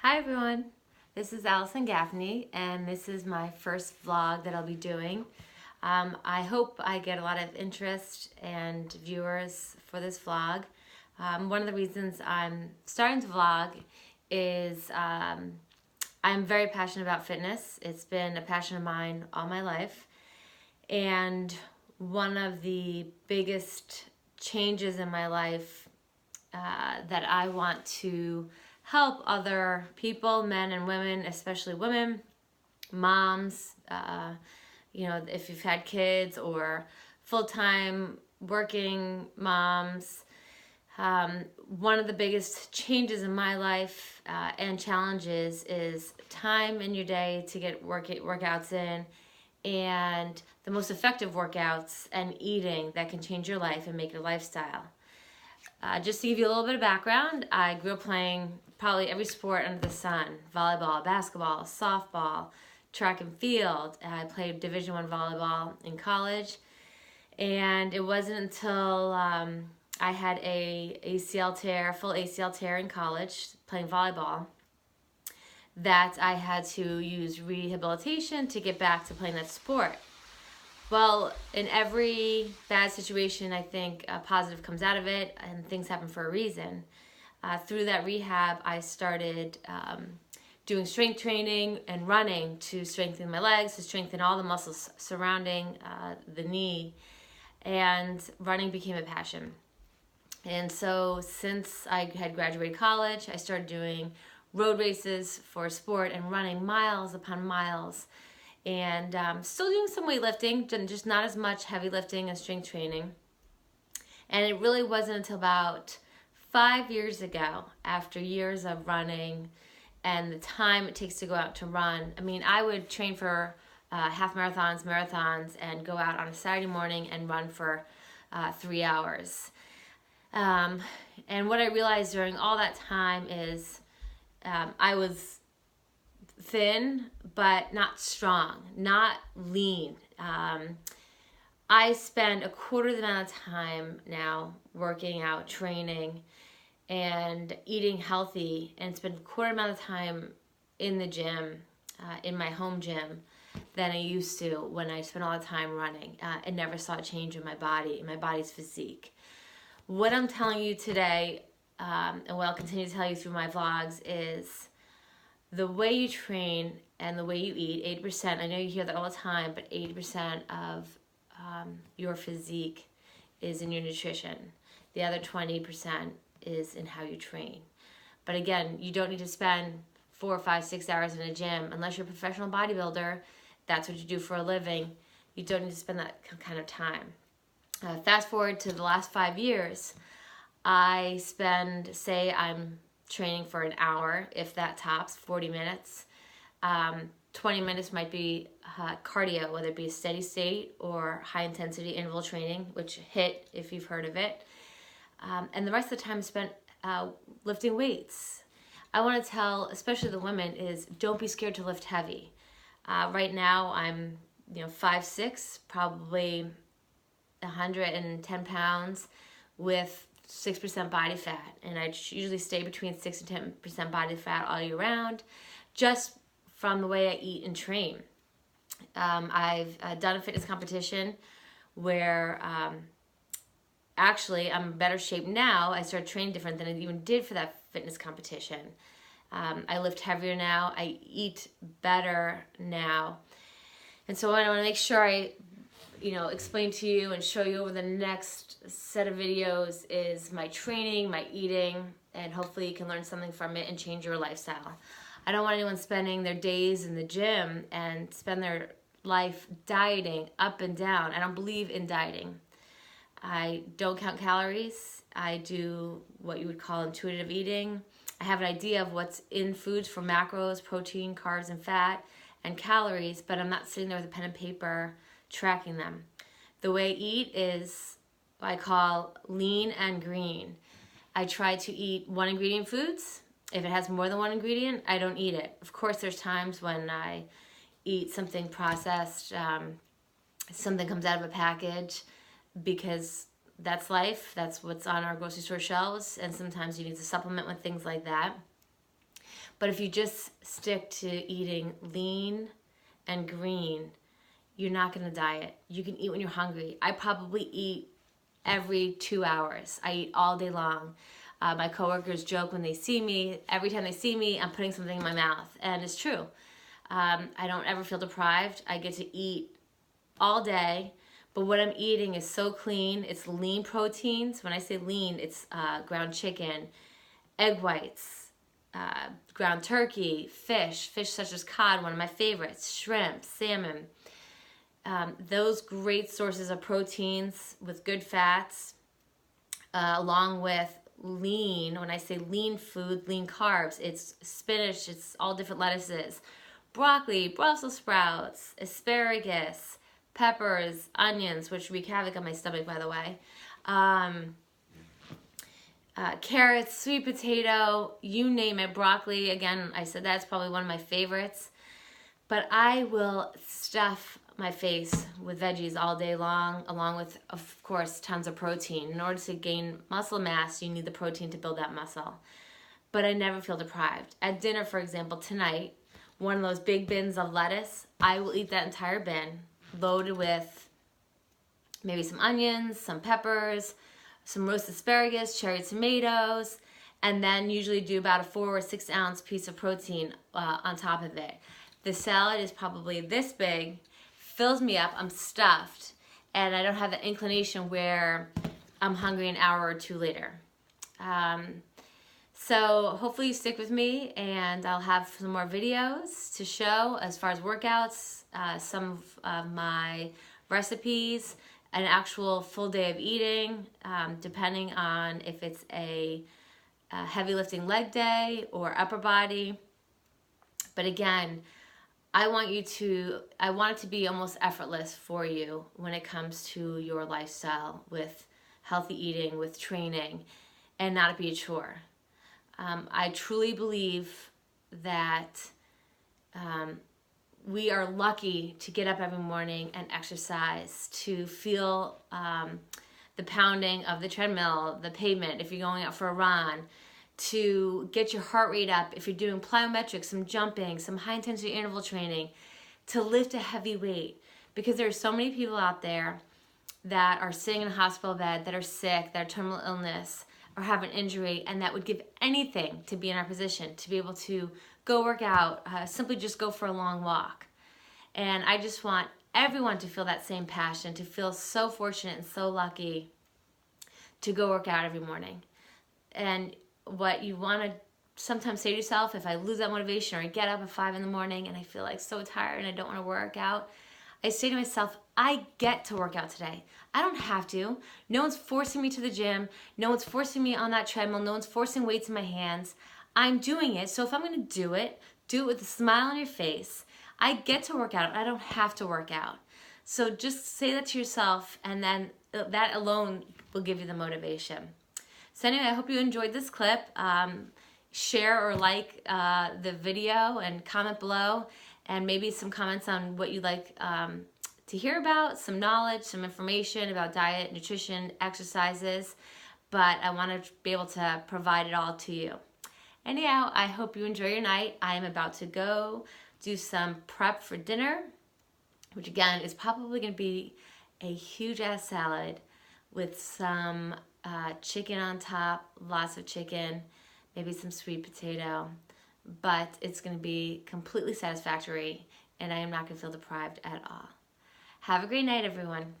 Hi everyone, this is Allison Gaffney and this is my first vlog that I'll be doing. I hope I get a lot of interest and viewers for this vlog. One of the reasons I'm starting to vlog is I'm very passionate about fitness. It's been a passion of mine all my life, and one of the biggest changes in my life that I want to help other people, men and women, especially women, moms, if you've had kids or full-time working moms. One of the biggest changes in my life and challenges is time in your day to get workouts in, and the most effective workouts and eating that can change your life and make it a lifestyle. Just to give you a little bit of background, I grew up playing probably every sport under the sun: volleyball, basketball, softball, track and field. I played Division I volleyball in college, and it wasn't until I had full ACL tear in college playing volleyball, that I had to use rehabilitation to get back to playing that sport. Well, in every bad situation, I think a positive comes out of it, and things happen for a reason. Through that rehab, I started doing strength training and running to strengthen my legs, to strengthen all the muscles surrounding the knee, and running became a passion. And so since I had graduated college, I started doing road races for sport and running miles upon miles, and still doing some weightlifting, just not as much heavy lifting and strength training. And it really wasn't until about 5 years ago, after years of running and the time it takes to go out to run. I mean, I would train for half marathons, and go out on a Saturday morning and run for 3 hours. And what I realized during all that time is I was thin, but not strong, not lean. I spend a quarter of the amount of time now working out, training, and eating healthy, and spend a quarter amount of time in the gym, in my home gym, than I used to when I spent all the time running, and never saw a change in my body, in my body's physique. What I'm telling you today, and what I'll continue to tell you through my vlogs, is the way you train and the way you eat. 80%, I know you hear that all the time, but 80% of your physique is in your nutrition. The other 20% is in how you train. But again, you don't need to spend 4, 5, 6 hours in a gym unless you're a professional bodybuilder. That's what you do for a living. You don't need to spend that kind of time. Fast forward to the last 5 years, I spend, say I'm training for an hour, if that tops, 40 minutes. 20 minutes might be cardio, whether it be a steady state or high intensity interval training, which HIIT, if you've heard of it. And the rest of the time spent lifting weights. I want to tell, especially the women, is don't be scared to lift heavy. Right now I'm 5'6", probably 110 pounds with 6% body fat, and I usually stay between 6 and 10% body fat all year round, just from the way I eat and train. I've done a fitness competition where actually I'm in better shape now. I started training different than I even did for that fitness competition. I lift heavier now. I eat better now. And so I want to make sure I explain to you and show you over the next set of videos is my training, my eating, and hopefully you can learn something from it and change your lifestyle. I don't want anyone spending their days in the gym and spend their life dieting up and down. I don't believe in dieting. I don't count calories. I do what you would call intuitive eating. I have an idea of what's in foods for macros, protein, carbs, and fat, and calories, but I'm not sitting there with a pen and paper tracking them. The way I eat is what I call lean and green. I try to eat one ingredient foods. If it has more than one ingredient, I don't eat it. Of course, there's times when I eat something processed, something comes out of a package, because that's life. That's what's on our grocery store shelves, and sometimes you need to supplement with things like that. But if you just stick to eating lean and green, you're not gonna diet. You can eat when you're hungry. I probably eat every 2 hours. I eat all day long. My coworkers joke when they see me, every time they see me, I'm putting something in my mouth. And it's true. I don't ever feel deprived. I get to eat all day, but what I'm eating is so clean. It's lean proteins. When I say lean, it's ground chicken, egg whites, ground turkey, fish such as cod, one of my favorites, shrimp, salmon. Those great sources of proteins with good fats, along with lean. When I say lean food, lean carbs, it's spinach, it's all different lettuces, broccoli, Brussels sprouts, asparagus, peppers, onions, which wreak havoc on my stomach, by the way, carrots, sweet potato, you name it, broccoli. Again, I said that's probably one of my favorites. But I will stuff my face with veggies all day long, along with, of course, tons of protein. In order to gain muscle mass, you need the protein to build that muscle. But I never feel deprived. At dinner, for example, tonight, one of those big bins of lettuce, I will eat that entire bin, loaded with maybe some onions, some peppers, some roasted asparagus, cherry tomatoes, and then usually do about a 4 or 6 ounce piece of protein on top of it. The salad is probably this big, fills me up, I'm stuffed, and I don't have the inclination where I'm hungry an hour or two later. So hopefully you stick with me, and I'll have some more videos to show as far as workouts, some of my recipes, an actual full day of eating, depending on if it's a heavy lifting leg day or upper body. But again, I want it to be almost effortless for you when it comes to your lifestyle with healthy eating, with training, and not be a chore. I truly believe that we are lucky to get up every morning and exercise, to feel the pounding of the treadmill, the pavement, if you're going out for a run, to get your heart rate up, if you're doing plyometrics, some jumping, some high intensity interval training, to lift a heavy weight. Because there are so many people out there that are sitting in a hospital bed, that are sick, that are terminal illness, or have an injury, and that would give anything to be in our position, to be able to go work out, simply just go for a long walk. And I just want everyone to feel that same passion, to feel so fortunate and so lucky to go work out every morning. And what you want to sometimes say to yourself, if I lose that motivation, or I get up at 5 in the morning and I feel like so tired and I don't want to work out, I say to myself, I get to work out today. I don't have to. No one's forcing me to the gym. No one's forcing me on that treadmill. No one's forcing weights in my hands. I'm doing it. So if I'm going to do it with a smile on your face. I get to work out. I don't have to work out. So just say that to yourself, and then that alone will give you the motivation. So anyway, I hope you enjoyed this clip. Share or like the video and comment below, and maybe some comments on what you'd like to hear about, some knowledge, some information about diet, nutrition, exercises, but I want to be able to provide it all to you. Anyhow, I hope you enjoy your night. I am about to go do some prep for dinner, which again is probably going to be a huge ass salad with some chicken on top, lots of chicken, maybe some sweet potato, but it's going to be completely satisfactory, and I am not going to feel deprived at all. Have a great night, everyone.